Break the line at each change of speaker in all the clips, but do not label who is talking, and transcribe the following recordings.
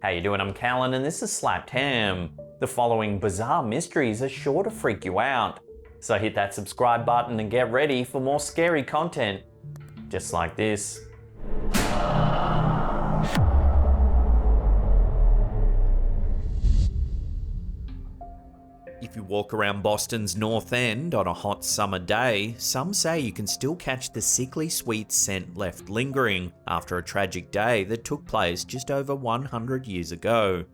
How you doing? I'm Callan and this is Slapped Ham. The following bizarre mysteries are sure to freak you out. So hit that subscribe button and get ready for more scary content. Just like this. If you walk around Boston's North End on a hot summer day, some say you can still catch the sickly sweet scent left lingering after a tragic day that took place just over 100 years ago.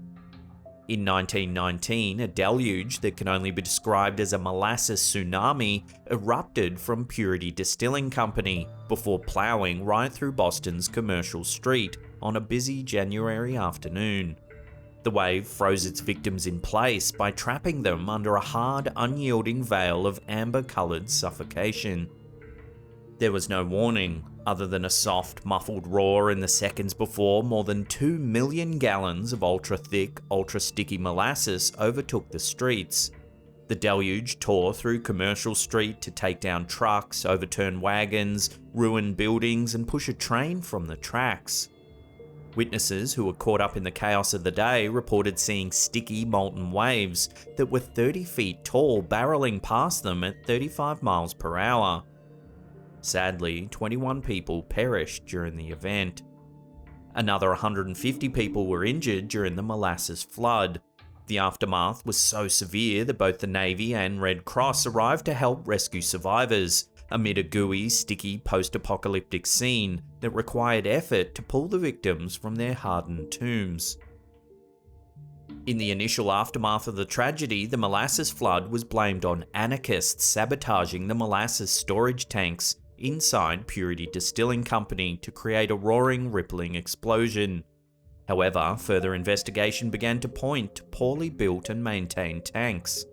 In 1919, a deluge that can only be described as a molasses tsunami erupted from Purity Distilling Company before ploughing right through Boston's commercial street on a busy January afternoon. The wave froze its victims in place by trapping them under a hard, unyielding veil of amber-coloured suffocation. There was no warning, other than a soft, muffled roar in the seconds before more than 2 million gallons of ultra-thick, ultra-sticky molasses overtook the streets. The deluge tore through Commercial Street to take down trucks, overturn wagons, ruin buildings, and push a train from the tracks. Witnesses who were caught up in the chaos of the day reported seeing sticky, molten waves that were 30 feet tall barreling past them at 35 miles per hour. Sadly, 21 people perished during the event. Another 150 people were injured during the molasses flood. The aftermath was so severe that both the Navy and Red Cross arrived to help rescue survivors, amid a gooey, sticky, post-apocalyptic scene that required effort to pull the victims from their hardened tombs. In the initial aftermath of the tragedy, the molasses flood was blamed on anarchists sabotaging the molasses storage tanks inside Purity Distilling Company to create a roaring, rippling explosion. However, further investigation began to point to poorly built and maintained tanks.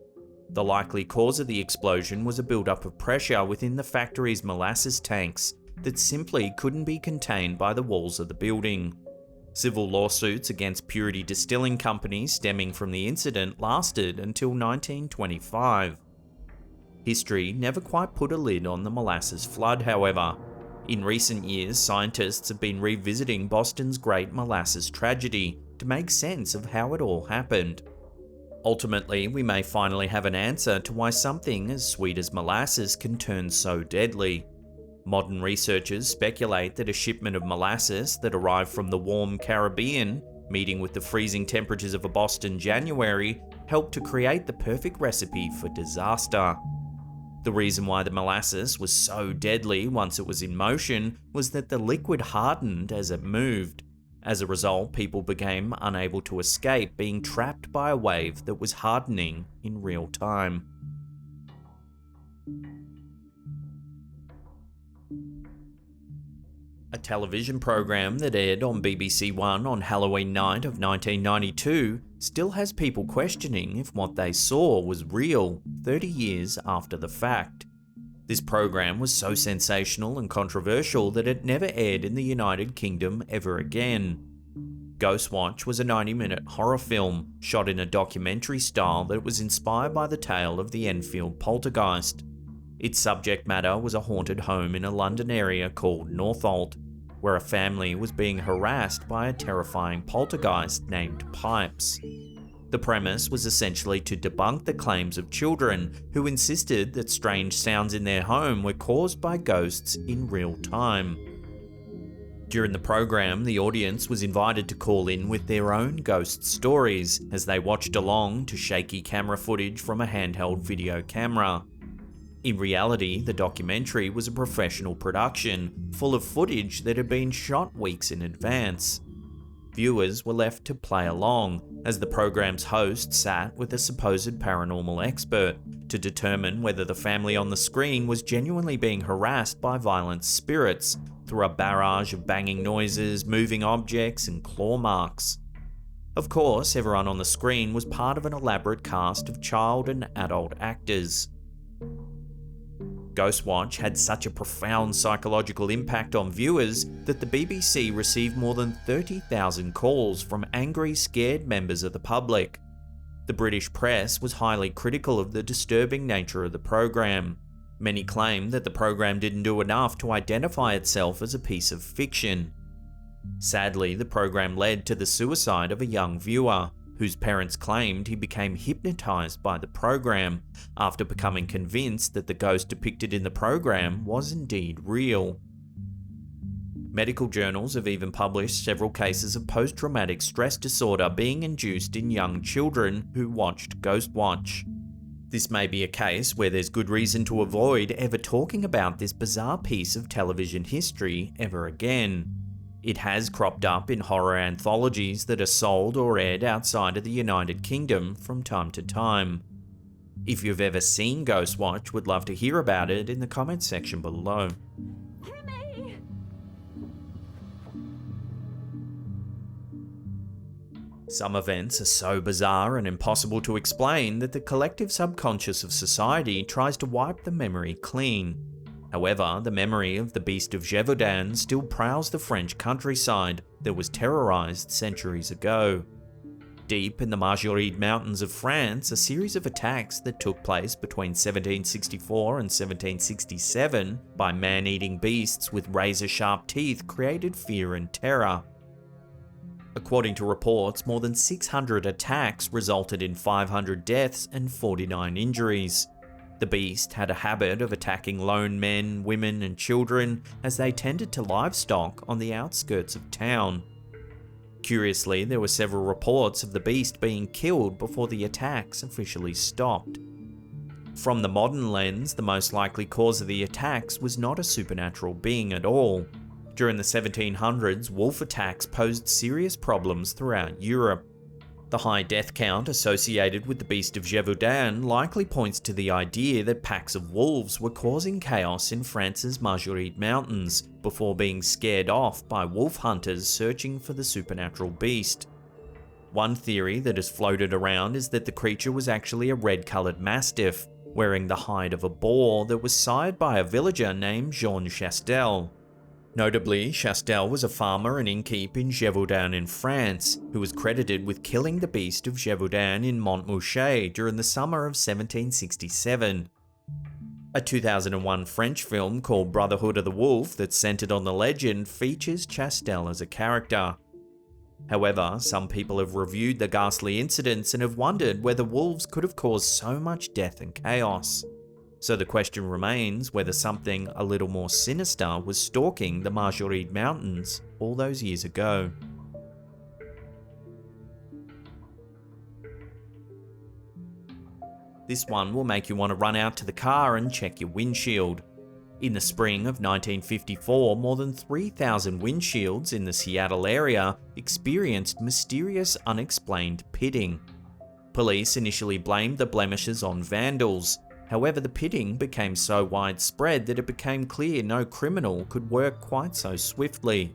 The likely cause of the explosion was a buildup of pressure within the factory's molasses tanks that simply couldn't be contained by the walls of the building. Civil lawsuits against Purity Distilling Company stemming from the incident lasted until 1925. History never quite put a lid on the molasses flood, however. In recent years, scientists have been revisiting Boston's Great Molasses tragedy to make sense of how it all happened. Ultimately, we may finally have an answer to why something as sweet as molasses can turn so deadly. Modern researchers speculate that a shipment of molasses that arrived from the warm Caribbean, meeting with the freezing temperatures of a Boston January, helped to create the perfect recipe for disaster. The reason why the molasses was so deadly once it was in motion was that the liquid hardened as it moved. As a result, people became unable to escape being trapped by a wave that was hardening in real time. A television program that aired on BBC One on Halloween night of 1992 still has people questioning if what they saw was real 30 years after the fact. This program was so sensational and controversial that it never aired in the United Kingdom ever again. Ghostwatch was a 90-minute horror film shot in a documentary style that was inspired by the tale of the Enfield poltergeist. Its subject matter was a haunted home in a London area called Northolt, where a family was being harassed by a terrifying poltergeist named Pipes. The premise was essentially to debunk the claims of children who insisted that strange sounds in their home were caused by ghosts in real time. During the program, the audience was invited to call in with their own ghost stories as they watched along to shaky camera footage from a handheld video camera. In reality, the documentary was a professional production, full of footage that had been shot weeks in advance. Viewers were left to play along, as the program's host sat with a supposed paranormal expert to determine whether the family on the screen was genuinely being harassed by violent spirits through a barrage of banging noises, moving objects, and claw marks. Of course, everyone on the screen was part of an elaborate cast of child and adult actors. Ghostwatch had such a profound psychological impact on viewers that the BBC received more than 30,000 calls from angry, scared members of the public. The British press was highly critical of the disturbing nature of the program. Many claimed that the program didn't do enough to identify itself as a piece of fiction. Sadly, the program led to the suicide of a young viewer, whose parents claimed he became hypnotized by the program after becoming convinced that the ghost depicted in the program was indeed real. Medical journals have even published several cases of post-traumatic stress disorder being induced in young children who watched Ghostwatch. This may be a case where there's good reason to avoid ever talking about this bizarre piece of television history ever again. It has cropped up in horror anthologies that are sold or aired outside of the United Kingdom from time to time. If you've ever seen Ghostwatch, would love to hear about it in the comments section below. Some events are so bizarre and impossible to explain that the collective subconscious of society tries to wipe the memory clean. However, the memory of the Beast of Gévaudan still prowls the French countryside that was terrorized centuries ago. Deep in the Margeride Mountains of France, a series of attacks that took place between 1764 and 1767 by man-eating beasts with razor-sharp teeth created fear and terror. According to reports, more than 600 attacks resulted in 500 deaths and 49 injuries. The beast had a habit of attacking lone men, women, and children as they tended to livestock on the outskirts of town. Curiously, there were several reports of the beast being killed before the attacks officially stopped. From the modern lens, the most likely cause of the attacks was not a supernatural being at all. During the 1700s, wolf attacks posed serious problems throughout Europe. The high death count associated with the Beast of Gévaudan likely points to the idea that packs of wolves were causing chaos in France's Margeride Mountains before being scared off by wolf hunters searching for the supernatural beast. One theory that has floated around is that the creature was actually a red-coloured mastiff, wearing the hide of a boar that was sired by a villager named Jean Chastel. Notably, Chastel was a farmer and innkeep in Gévaudan in France, who was credited with killing the Beast of Gévaudan in Montmouchet during the summer of 1767. A 2001 French film called Brotherhood of the Wolf that's centered on the legend features Chastel as a character. However, some people have reviewed the ghastly incidents and have wondered whether wolves could have caused so much death and chaos. So the question remains whether something a little more sinister was stalking the Margeride Mountains all those years ago. This one will make you want to run out to the car and check your windshield. In the spring of 1954, more than 3,000 windshields in the Seattle area experienced mysterious unexplained pitting. Police initially blamed the blemishes on vandals. However, the pitting became so widespread that it became clear no criminal could work quite so swiftly.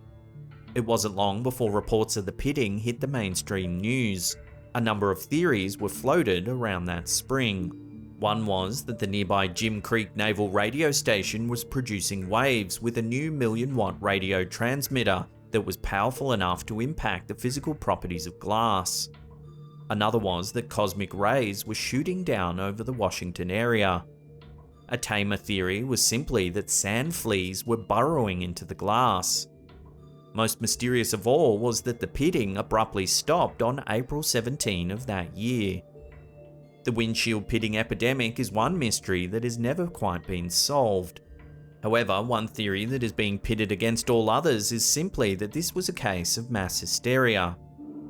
It wasn't long before reports of the pitting hit the mainstream news. A number of theories were floated around that spring. One was that the nearby Jim Creek Naval Radio Station was producing waves with a new 1,000,000-watt radio transmitter that was powerful enough to impact the physical properties of glass. Another was that cosmic rays were shooting down over the Washington area. A tamer theory was simply that sand fleas were burrowing into the glass. Most mysterious of all was that the pitting abruptly stopped on April 17 of that year. The windshield pitting epidemic is one mystery that has never quite been solved. However, one theory that is being pitted against all others is simply that this was a case of mass hysteria.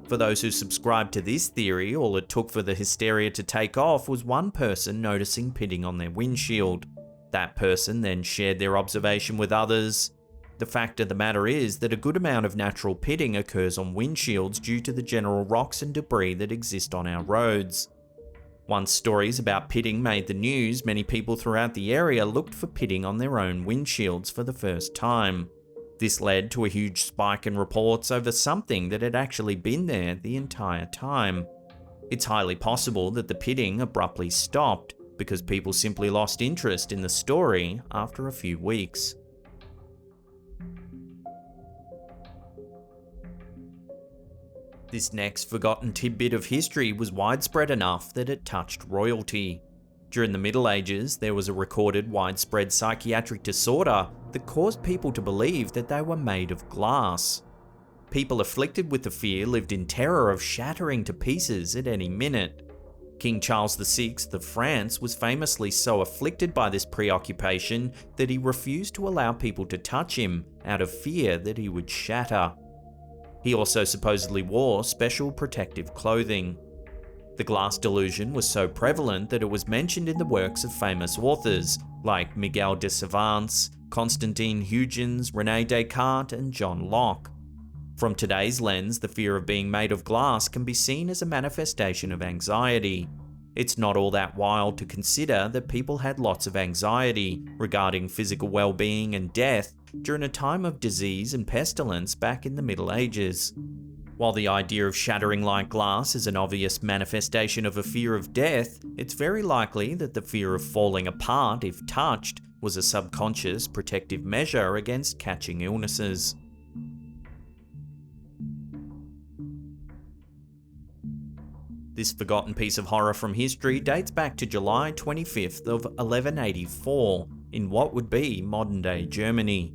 For those who subscribe to this theory, all it took for the hysteria to take off was one person noticing pitting on their windshield. That person then shared their observation with others. The fact of the matter is that a good amount of natural pitting occurs on windshields due to the general rocks and debris that exist on our roads. Once stories about pitting made the news, many people throughout the area looked for pitting on their own windshields for the first time. This led to a huge spike in reports over something that had actually been there the entire time. It's highly possible that the pitting abruptly stopped because people simply lost interest in the story after a few weeks. This next forgotten tidbit of history was widespread enough that it touched royalty. During the Middle Ages, there was a recorded widespread psychiatric disorder that caused people to believe that they were made of glass. People afflicted with the fear lived in terror of shattering to pieces at any minute. King Charles VI of France was famously so afflicted by this preoccupation that he refused to allow people to touch him out of fear that he would shatter. He also supposedly wore special protective clothing. The glass delusion was so prevalent that it was mentioned in the works of famous authors like Miguel de Cervantes, Constantine Huygens, René Descartes, and John Locke. From today's lens, the fear of being made of glass can be seen as a manifestation of anxiety. It's not all that wild to consider that people had lots of anxiety regarding physical well-being and death during a time of disease and pestilence back in the Middle Ages. While the idea of shattering like glass is an obvious manifestation of a fear of death, it's very likely that the fear of falling apart if touched was a subconscious protective measure against catching illnesses. This forgotten piece of horror from history dates back to July 25th of 1184 in what would be modern-day Germany.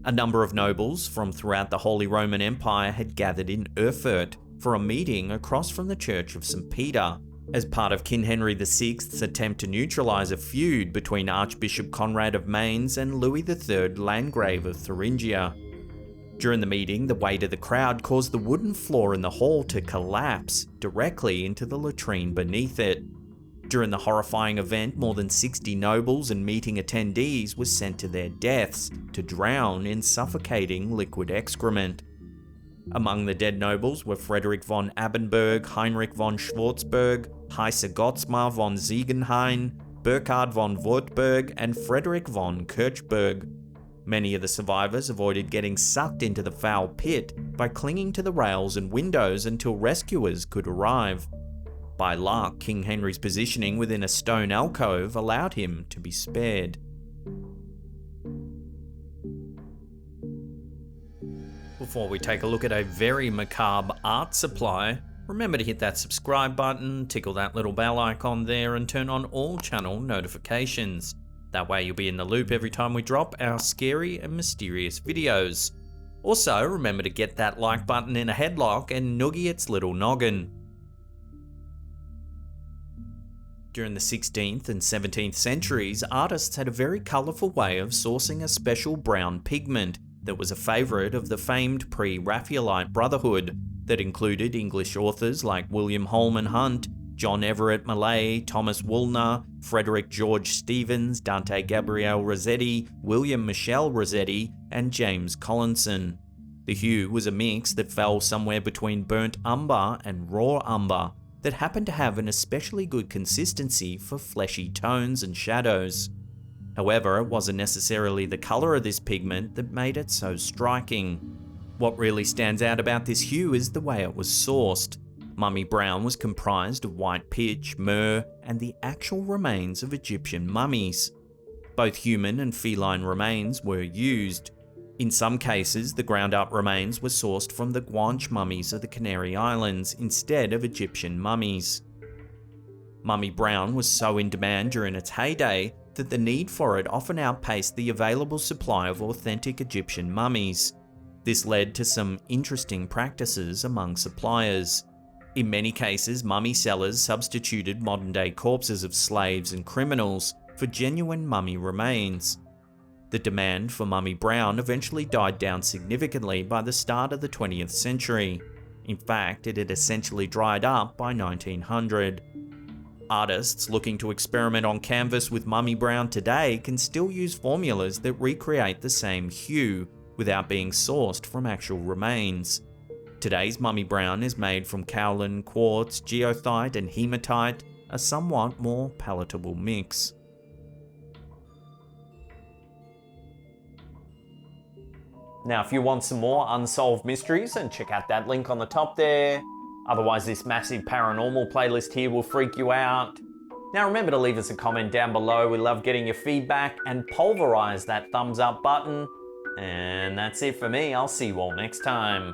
A number of nobles from throughout the Holy Roman Empire had gathered in Erfurt for a meeting across from the Church of St. Peter, as part of King Henry VI's attempt to neutralise a feud between Archbishop Conrad of Mainz and Louis III, Landgrave of Thuringia. During the meeting, the weight of the crowd caused the wooden floor in the hall to collapse directly into the latrine beneath it. During the horrifying event, more than 60 nobles and meeting attendees were sent to their deaths to drown in suffocating liquid excrement. Among the dead nobles were Frederick von Abenberg, Heinrich von Schwarzburg, Heise Gottsmar von Ziegenhain, Burkhard von Wartburg, and Frederick von Kirchberg. Many of the survivors avoided getting sucked into the foul pit by clinging to the rails and windows until rescuers could arrive. By luck, King Henry's positioning within a stone alcove allowed him to be spared. Before we take a look at a very macabre art supply, remember to hit that subscribe button, tickle that little bell icon there, and turn on all channel notifications. That way you'll be in the loop every time we drop our scary and mysterious videos. Also, remember to get that like button in a headlock and noogie its little noggin. During the 16th and 17th centuries, artists had a very colourful way of sourcing a special brown pigment that was a favourite of the famed pre-Raphaelite Brotherhood that included English authors like William Holman Hunt, John Everett Millais, Thomas Woolner, Frederick George Stevens, Dante Gabriel Rossetti, William Michel Rossetti, and James Collinson. The hue was a mix that fell somewhere between burnt umber and raw umber that happened to have an especially good consistency for fleshy tones and shadows. However, it wasn't necessarily the colour of this pigment that made it so striking. What really stands out about this hue is the way it was sourced. Mummy brown was comprised of white pitch, myrrh, and the actual remains of Egyptian mummies. Both human and feline remains were used. In some cases, the ground-up remains were sourced from the Guanche mummies of the Canary Islands instead of Egyptian mummies. Mummy brown was so in demand during its heyday that the need for it often outpaced the available supply of authentic Egyptian mummies. This led to some interesting practices among suppliers. In many cases, mummy sellers substituted modern-day corpses of slaves and criminals for genuine mummy remains. The demand for mummy brown eventually died down significantly by the start of the 20th century. In fact, it had essentially dried up by 1900. Artists looking to experiment on canvas with mummy brown today can still use formulas that recreate the same hue without being sourced from actual remains. Today's mummy brown is made from kaolin, quartz, geothite, and hematite, a somewhat more palatable mix. Now, if you want some more unsolved mysteries, then check out that link on the top there. Otherwise, this massive paranormal playlist here will freak you out. Now, remember to leave us a comment down below. We love getting your feedback, and pulverize that thumbs up button. And that's it for me. I'll see you all next time.